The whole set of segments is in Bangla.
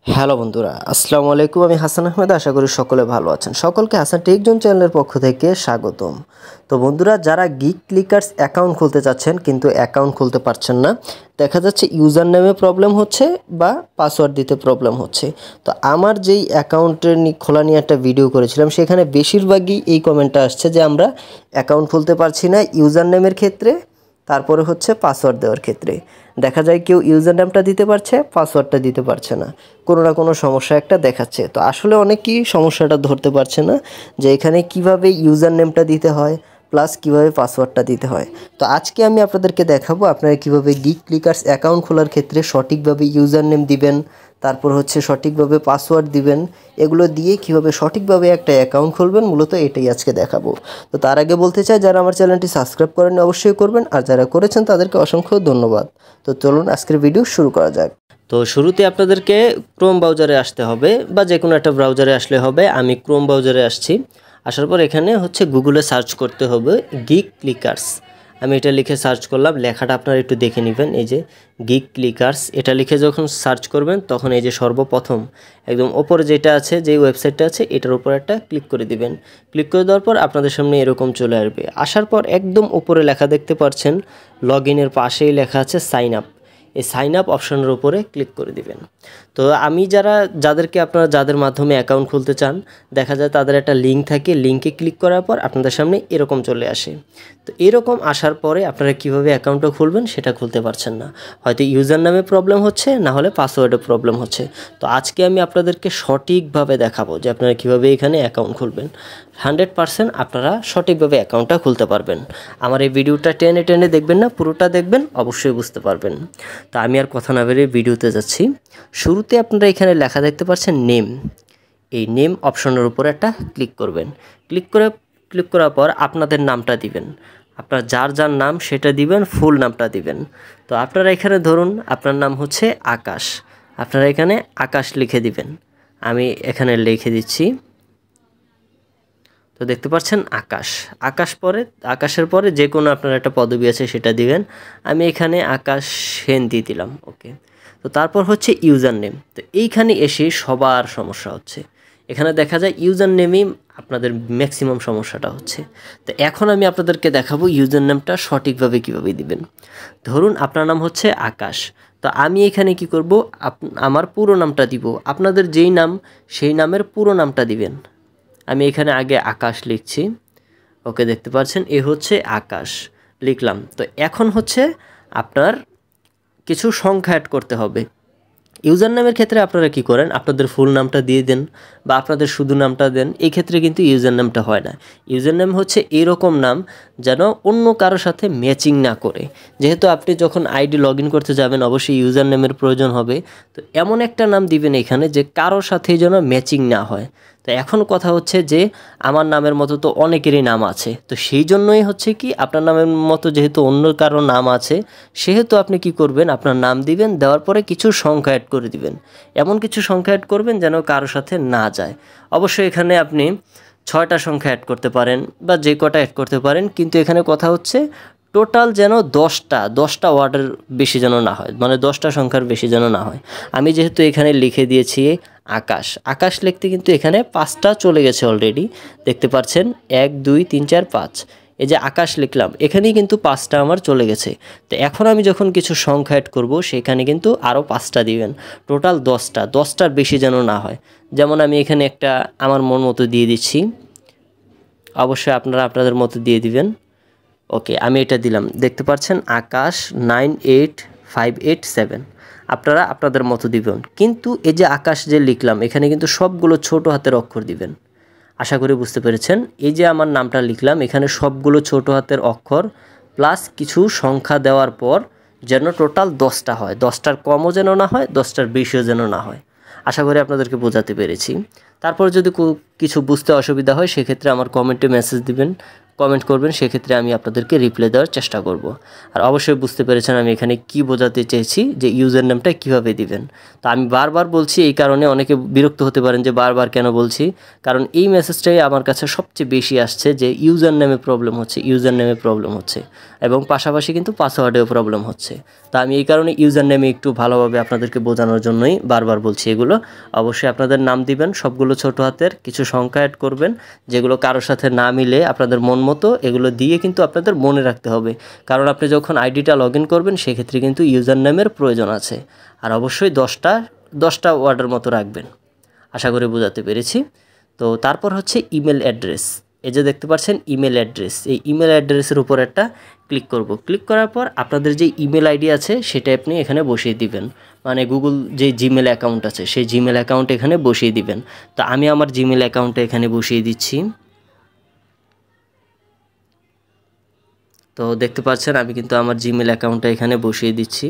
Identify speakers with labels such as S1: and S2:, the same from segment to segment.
S1: হ্যালো বন্ধুরা, আসসালামু আলাইকুম। আমি হাসান আহমেদ। আশা করি সকলে ভালো আছেন। সকলকে হাসান টেক জোন চ্যানেলের পক্ষ থেকে স্বাগতম। তো বন্ধুরা, যারা গিগ ক্লিকার্স অ্যাকাউন্ট খুলতে চাচ্ছেন কিন্তু অ্যাকাউন্ট খুলতে পারছেন না, দেখা যাচ্ছে ইউজার নেমে প্রবলেম হচ্ছে বা পাসওয়ার্ড দিতে প্রবলেম হচ্ছে। তো আমার যেই অ্যাকাউন্টের খোলা নিয়ে একটা ভিডিও করেছিলাম, সেখানে বেশিরভাগই এই কমেন্টটা আসছে যে আমরা অ্যাকাউন্ট খুলতে পারছি না ইউজার নেমের ক্ষেত্রে, তারপরে হচ্ছে পাসওয়ার্ড দেওয়ার ক্ষেত্রে। দেখা যায় কেউ ইউজার নেমটা দিতে পারছে, পাসওয়ার্ডটা দিতে পারছে না, কোনো না কোনো সমস্যা একটা দেখাচ্ছে। তো আসলে অনেকেই সমস্যাটা ধরতে পারছে না যে এখানে কিভাবে ইউজার নেমটা দিতে হয় প্লাস কিভাবে পাসওয়ার্ডটা দিতে হয়। তো আজকে আমি আপনাদেরকে দেখাবো আপনারা কিভাবে গিগ ক্লিকার্স অ্যাকাউন্ট খোলার ক্ষেত্রে সঠিকভাবে ইউজার নেম দিবেন, তারপর হচ্ছে সঠিকভাবে পাসওয়ার্ড দিবেন। এগুলো দিয়ে কিভাবে সঠিকভাবে একটা অ্যাকাউন্ট খুলবেন, মূলত এটাই আজকে দেখাবো। তো তার আগে বলতে চাই, যারা আমার চ্যানেলটি সাবস্ক্রাইব করেন অবশ্যই করবেন, আর যারা করেছেন তাদেরকে অসংখ্য ধন্যবাদ। তো চলুন আজকের ভিডিও শুরু করা যাক। তো শুরুতে আপনাদেরকে ক্রোম ব্রাউজারে আসতে হবে বা যে কোনো একটা ব্রাউজারে আসলে হবে। আমি ক্রোম ব্রাউজারে আসছি। আসার পর এখানে হচ্ছে গুগলে সার্চ করতে হবে গিগ ক্লিকার্স। আমি এটা লিখে সার্চ করলাম, লেখাটা আপনারা একটু দেখে নেবেন। এই যে গিগ ক্লিকার্স, এটা লিখে যখন সার্চ করবেন তখন এই যে সর্বপ্রথম একদম ওপরে যেটা আছে, যে ওয়েবসাইটটা আছে, এটার উপর একটা ক্লিক করে দিবেন। ক্লিক করে দেওয়ার পর আপনাদের সামনে এরকম চলে আসবে। আসার পর একদম ওপরে লেখা দেখতে পাচ্ছেন, লগ ইনের পাশেই লেখা আছে সাইন আপ। এই সাইন আপ অপশনের উপরে ক্লিক করে দিবেন। তো আমি যাদেরকে আপনারা যাদের মাধ্যমে অ্যাকাউন্ট খুলতে চান, দেখা যায় তাদের একটা লিঙ্ক থাকে, লিঙ্কে ক্লিক করার পর আপনাদের সামনে এরকম চলে আসে। তো এরকম আসার পরে আপনারা কিভাবে অ্যাকাউন্টটা খুলবেন সেটা খুলতে পারছেন না, হয়তো ইউজার নামে প্রবলেম হচ্ছে, না হলে পাসওয়ার্ডে প্রবলেম হচ্ছে। তো আজকে আমি আপনাদেরকে সঠিকভাবে দেখাবো যে আপনারা কিভাবে এখানে অ্যাকাউন্ট খুলবেন। 100% আপনারা সঠিকভাবে অ্যাকাউন্টটা খুলতে পারবেন। আমার এই ভিডিওটা টেনে টেনে দেখবেন না, পুরোটা দেখবেন, অবশ্যই বুঝতে পারবেন। তো আমি আর কথা না বেরিয়ে ভিডিওতে যাচ্ছি। শুরুতে আপনারা এখানে লেখা দেখতে পাচ্ছেন নেম। এই নেম অপশনের উপর একটা ক্লিক করবেন। ক্লিক করার পর আপনাদের নামটা দিবেন, আপনার যার যার নাম সেটা দিবেন, ফুল নামটা দিবেন। তো আপনারা এখানে ধরুন আপনার নাম হচ্ছে আকাশ, আপনারা এখানে আকাশ লিখে দিবেন। আমি এখানে লিখে দিচ্ছি। তো দেখতে পাচ্ছেন আকাশের পরে যে কোনো আপনার একটা পদবি আছে সেটা দিবেন। আমি এখানে আকাশ সেন দিয়ে দিলাম। ওকে। তো তারপর হচ্ছে ইউজার নেম। তো এইখানে এসে সবার সমস্যা হচ্ছে, এখানে দেখা যায় ইউজার নেমেই আপনাদের ম্যাক্সিমাম সমস্যাটা হচ্ছে। তো এখন আমি আপনাদেরকে দেখাবো ইউজার নেমটা সঠিকভাবে কীভাবে দিবেন। ধরুন আপনার নাম হচ্ছে আকাশ, তো আমি এখানে কি করব, আমার পুরো নামটা দিব। আপনাদের যেই নাম সেই নামের পুরো নামটা দিবেন। আমি এখানে আগে আকাশ লিখছি। ওকে, দেখতে পাচ্ছেন এ হচ্ছে আকাশ লিখলাম। তো এখন হচ্ছে আপনার কিছু সংখ্যা অ্যাড করতে হবে। ইউজার নামের ক্ষেত্রে আপনারা কি করেন, আপনাদের ফুল নামটা দিয়ে দেন বা আপনাদের শুধু নামটা দেন। এই ক্ষেত্রে কিন্তু ইউজার নামটা হয় না। ইউজার নাম হচ্ছে এরকম নাম যেন অন্য কারোর সাথে ম্যাচিং না করে। যেহেতু আপনি যখন আইডি লগ ইন করতে যাবেন অবশ্যই ইউজার নামের প্রয়োজন হবে। তো এমন একটা নাম দিবেন এখানে যে কারোর সাথেই যেন ম্যাচিং না হয়। তো এখন কথা হচ্ছে যে আমার নামের মতো তো অনেকেরই নাম আছে, তো সেই জন্যই হচ্ছে কি আপনার নামের মতো যেহেতু অন্য কারো নাম আছে, সেহেতু আপনি কি করবেন, আপনার নাম দিবেন, দেওয়ার পরে কিছু সংখ্যা অ্যাড করে দিবেন। এমন কিছু সংখ্যা অ্যাড করবেন যেন কারোর সাথে না যায়। অবশ্যই এখানে আপনি 6টা সংখ্যা অ্যাড করতে পারেন বা যে কটা অ্যাড করতে পারেন, কিন্তু এখানে কথা হচ্ছে টোটাল যেন 10টা ওয়ার্ডের বেশি যেন না হয়, মানে 10টা সংখ্যার বেশি যেন না হয়। আমি যেহেতু এখানে লিখে দিয়েছি আকাশ লিখতে কিন্তু এখানে 5টা চলে গেছে অলরেডি। দেখতে পাচ্ছেন 1 2 3 4 5, এই যে আকাশ লিখলাম এখানেই কিন্তু 5টা আমার চলে গেছে। তো এখন আমি যখন কিছু সংখ্যা অ্যাড করব সেখানে কিন্তু আরও 5টা দিবেন, টোটাল 10টার বেশি যেন না হয়। যেমন আমি এখানে একটা আমার মন মতো দিয়ে দিচ্ছি, অবশ্যই আপনারা আপনাদের মতো দিয়ে দিবেন। ওকে, আমি এটা দিলাম। দেখতে পাচ্ছেন আকাশ 98587, আপনারা আপনাদের মতো দিবেন। কিন্তু এই যে আকাশ যে লিখলাম এখানে কিন্তু সবগুলো ছোট হাতের অক্ষর দিবেন। আশা করি বুঝতে পেরেছেন। এই যে আমার নামটা লিখলাম এখানে সবগুলো ছোট হাতের অক্ষর প্লাস কিছু সংখ্যা দেওয়ার পর যেন টোটাল 10টা হয়, 10টার কমও যেন না হয়, 10টার বেশিও যেন না হয়। আশা করি আপনাদেরকে বোঝাতে পেরেছি। তারপর যদি কিছু বুঝতে অসুবিধা হয় সেক্ষেত্রে আমার কমেন্টে মেসেজ দিবেন, কমেন্ট করবেন, সেক্ষেত্রে আমি আপনাদেরকে রিপ্লাই দেওয়ার চেষ্টা করব। আর অবশ্যই বুঝতে পেরেছেন আমি এখানে কি বোঝাতে চেয়েছি যে ইউজার নেমটা কীভাবে দিবেন। তো আমি বারবার বলছি, এই কারণে অনেকে বিরক্ত হতে পারেন যে বারবার কেন বলছি, কারণ এই মেসেজটাই আমার কাছে সবচেয়ে বেশি আসছে যে ইউজার নেমে প্রবলেম হচ্ছে, ইউজার নেমে প্রবলেম হচ্ছে, এবং পাশাপাশি কিন্তু পাসওয়ার্ডেও প্রবলেম হচ্ছে। তো আমি এই কারণে ইউজার নেমে একটু ভালোভাবে আপনাদেরকে বোঝানোর জন্যই বারবার বলছি এগুলো। অবশ্যই আপনাদের নাম দিবেন সবগুলো ছোট হাতের, কিছু সংখ্যা অ্যাড করবেন যেগুলো কারোর সাথে না মিলে আপনাদের মন মতো, এগুলো দিয়ে কিন্তু আপনাদের মনে রাখতে হবে। কারণ আপনি যখন আইডিটা লগ ইন করবেন সেক্ষেত্রে কিন্তু ইউজার নেমের প্রয়োজন আছে। আর অবশ্যই 10টা ওয়ার্ডের মতো রাখবেন। আশা করি বোঝাতে পেরেছি। তো তারপর হচ্ছে ইমেল অ্যাড্রেস। এই যে দেখতে পাচ্ছেন ইমেল অ্যাড্রেস, এই ইমেল অ্যাড্রেসের উপর একটা ক্লিক করব। ক্লিক করার পর আপনাদের যে ইমেল আইডি আছে সেটা আপনি এখানে বসিয়ে দিবেন, মানে গুগল যে জিমেল অ্যাকাউন্ট আছে সেই জিমেল অ্যাকাউন্ট এখানে বসিয়ে দিবেন। তো আমি আমার জিমেল অ্যাকাউন্টটা এখানে বসিয়ে দিচ্ছি। তো দেখতে পাচ্ছেন আমি কিন্তু আমার জিমেল অ্যাকাউন্টটা এখানে বসিয়ে দিচ্ছি।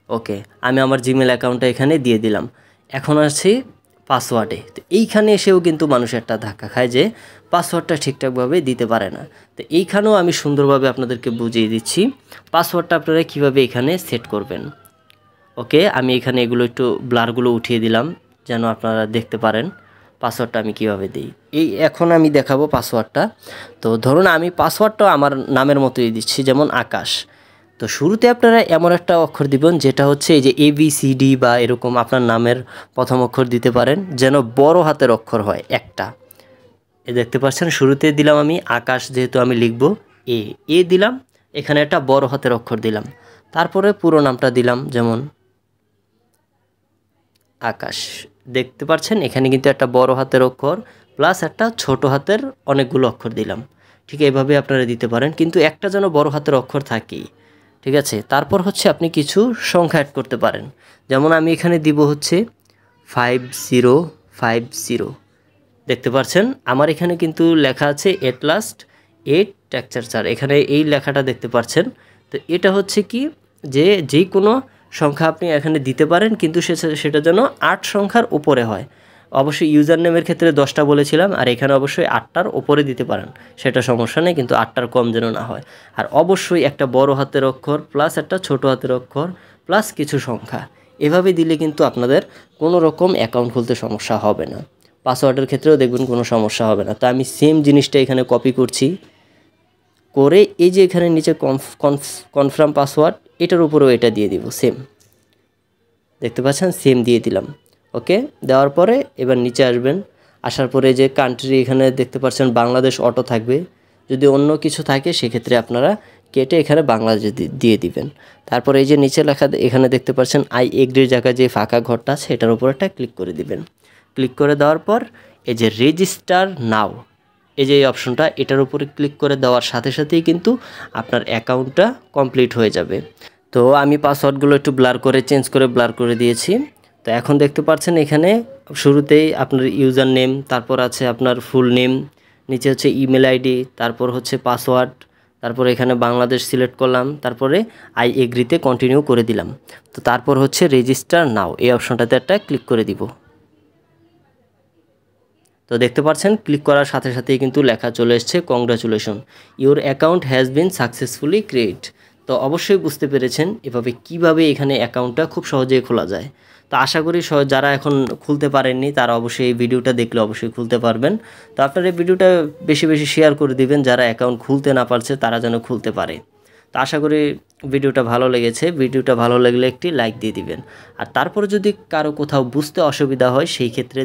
S1: ওকে, আমি আমার জিমেল অ্যাকাউন্টটা এখানে দিয়ে দিলাম। এখন আসছি পাসওয়ার্ডে। তো এইখানে এসেও কিন্তু মানুষ একটা ধাক্কা খায় যে পাসওয়ার্ডটা ঠিকঠাকভাবে দিতে পারে না। তো এইখানেও আমি সুন্দরভাবে আপনাদেরকে বুঝিয়ে দিচ্ছি পাসওয়ার্ডটা আপনারা কীভাবে এখানে সেট করবেন। ওকে, আমি এখানে এগুলো একটু ব্লারগুলো উঠিয়ে দিলাম যেন আপনারা দেখতে পারেন পাসওয়ার্ডটা আমি কিভাবে দিই। এখন আমি দেখাবো পাসওয়ার্ডটা। তো ধরুন আমি পাসওয়ার্ডটা আমার নামের মতোই দিচ্ছি, যেমন আকাশ। তো শুরুতে আপনারা এমন একটা অক্ষর দিবেন যেটা হচ্ছে এই যে ABCD বা এরকম আপনার নামের প্রথম অক্ষর দিতে পারেন, যেন বড় হাতের অক্ষর হয় একটা। দেখতে পাচ্ছেন শুরুতে দিলাম আমি আকাশ, যেহেতু আমি লিখব এ দিলাম, এখানে একটা বড় হাতের অক্ষর দিলাম। তারপরে পুরো নামটা দিলাম, যেমন আকাশ। দেখতে পাচ্ছেন এখানে কিন্তু একটা বড় হাতের অক্ষর প্লাস একটা ছোট হাতের অনেকগুলো অক্ষর দিলাম। ঠিক এইভাবে আপনারা দিতে পারেন, কিন্তু একটা যেন বড় হাতের অক্ষর থাকেই। ঠিক আছে, তারপর হচ্ছে আপনি কিছু সংখ্যা অ্যাড করতে পারেন, যেমন আমি এখানে দিব হচ্ছে 5050। দেখতে পাচ্ছেন আমার এখানে কিন্তু লেখা আছে @8 টেক্সচার 4, এখানে এই লেখাটা দেখতে পাচ্ছেন। তো এটা হচ্ছে কি যে কোনো সংখ্যা আপনি এখানে দিতে পারেন, কিন্তু সেটা যেন 8 সংখ্যার উপরে হয়। অবশ্যই ইউজার নেমের ক্ষেত্রে 10টা বলেছিলাম, আর এখানে অবশ্যই 8টার উপরে দিতে পারেন, সেটা সমস্যা নেই, কিন্তু 8টার কম যেন না হয়। আর অবশ্যই একটা বড় হাতের অক্ষর প্লাস একটা ছোট হাতের অক্ষর প্লাস কিছু সংখ্যা, এভাবে দিলে কিন্তু আপনাদের কোনো রকম অ্যাকাউন্ট খুলতে সমস্যা হবে না। পাসওয়ার্ডের ক্ষেত্রেও দেখবেন কোনো সমস্যা হবে না। তো আমি সেম জিনিসটা এখানে কপি করছি, করে এই যে এখানে নিচে কনফার্ম পাসওয়ার্ড, এটার উপরেও এটা দিয়ে দিব সেম। দেখতে পাচ্ছেন সেম দিয়ে দিলাম। ওকে, দেওয়ার পরে এবার নিচে আসবেন, আসার পরে যে কান্ট্রি এখানে দেখতে পাচ্ছেন বাংলাদেশ অটো থাকবে, যদি অন্য কিছু থাকে সেক্ষেত্রে আপনারা কেটে এখানে বাংলাদেশ দিয়ে দিবেন। তারপরে এই যে নিচে লেখা এখানে দেখতে পাচ্ছেন আই এগ্রির জায়গায় যে ফাঁকা ঘরটা আছে এটার উপর একটা ক্লিক করে দিবেন। ক্লিক করে দেওয়ার পর এই যে রেজিস্টার নাও, এই যে এই অপশনটা, এটার উপরে ক্লিক করে দেওয়ার সাথে সাথেই কিন্তু আপনার অ্যাকাউন্টটা কমপ্লিট হয়ে যাবে। তো আমি পাসওয়ার্ডগুলো একটু চেঞ্জ করে ব্লার করে দিয়েছি। তো এখন দেখতে পাচ্ছেন এখানে শুরুতেই আপনার ইউজার নেম, তারপর আছে আপনার ফুল নেম, নিচে হচ্ছে ইমেল আইডি, তারপর হচ্ছে পাসওয়ার্ড, তারপর এখানে বাংলাদেশ সিলেক্ট করলাম, তারপরে আই এগ্রিতে কন্টিনিউ করে দিলাম। তো তারপর হচ্ছে রেজিস্টার নাও, এই অপশনটাতে একটা ক্লিক করে দিব। তো দেখতে পাচ্ছেন ক্লিক করার সাথে সাথেই কিন্তু লেখা চলে এসছে congratulation, your account has been successfully create. তো অবশ্যই বুঝতে পেরেছেন এভাবে কিভাবে এখানে অ্যাকাউন্টটা খুব সহজেই খোলা যায়। তো আশা করি যারা এখন খুলতে পারেননি তারা অবশ্যই এই ভিডিওটা দেখলে অবশ্যই খুলতে পারবেন। তো আপনারা এই ভিডিওটা বেশি বেশি শেয়ার করে দিবেন, যারা অ্যাকাউন্ট খুলতে না পারছে তারা যেন খুলতে পারে। তো আশা করি ভিডিওটা ভালো লেগেছে। ভিডিওটা ভালো লাগলে একটি লাইক দিয়ে দিবেন। আর তারপরে যদি কারো কোথাও বুঝতে অসুবিধা হয় সেই ক্ষেত্রে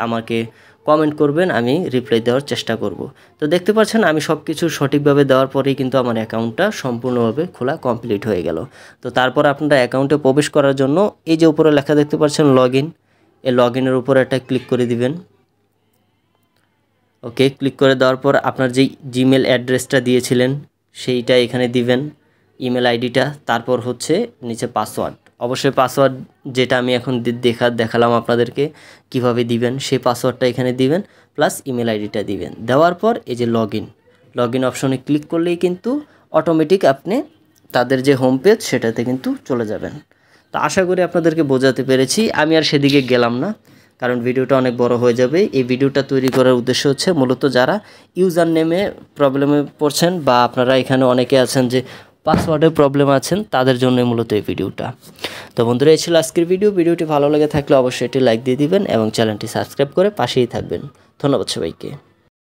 S1: আমাকে কমেন্ট করবেন, আমি রিপ্লাই দেওয়ার চেষ্টা করব। তো দেখতে পাচ্ছেন আমি সব কিছু সঠিকভাবে দেওয়ার পরেই কিন্তু আমার অ্যাকাউন্টটা সম্পূর্ণভাবে খোলা কমপ্লিট হয়ে গেল। তো তারপর আপনারা অ্যাকাউন্টে প্রবেশ করার জন্য এই যে উপরে লেখা দেখতে পাচ্ছেন লগইন, এই লগইনের উপরে একটা ক্লিক করে দিবেন। ওকে, ক্লিক করে দেওয়ার পর আপনার যেই জিমেল অ্যাড্রেসটা দিয়েছিলেন সেইটা এখানে দিবেন, ইমেল আইডিটা, তারপর হচ্ছে নিচে পাসওয়ার্ড। অবশ্যই পাসওয়ার্ড যেটা আমি এখন দেখালাম আপনাদেরকে কিভাবে দিবেন, সেই পাসওয়ার্ডটা এখানে দিবেন, প্লাস ইমেল আইডিটা দিবেন। দেওয়ার পর এই যে লগইন অপশনে ক্লিক করলেই কিন্তু অটোমেটিক আপনি তাদের যে হোম পেজ সেটাতে কিন্তু চলে যাবেন। তো আশা করি আপনাদেরকে বোঝাতে পেরেছি। আমি আর সেদিকে গেলাম না, কারণ ভিডিওটা অনেক বড় হয়ে যাবে। এই ভিডিওটা তৈরি করার উদ্দেশ্য হচ্ছে মূলত যারা ইউজার নেমে প্রবলেমে পড়ছেন বা আপনারা এখানে অনেকে আছেন যে পাসওয়ার্ডের প্রবলেম আছেন, তাদের জন্য মূলত এই ভিডিওটা। তো বন্ধুরা, এই ছিল আজকের ভিডিওটি ভালো লেগে থাকলে অবশ্যই এটি লাইক দিয়ে দিবেন এবং চ্যানেলটি সাবস্ক্রাইব করে পাশেই থাকবেন। ধন্যবাদ সবাইকে।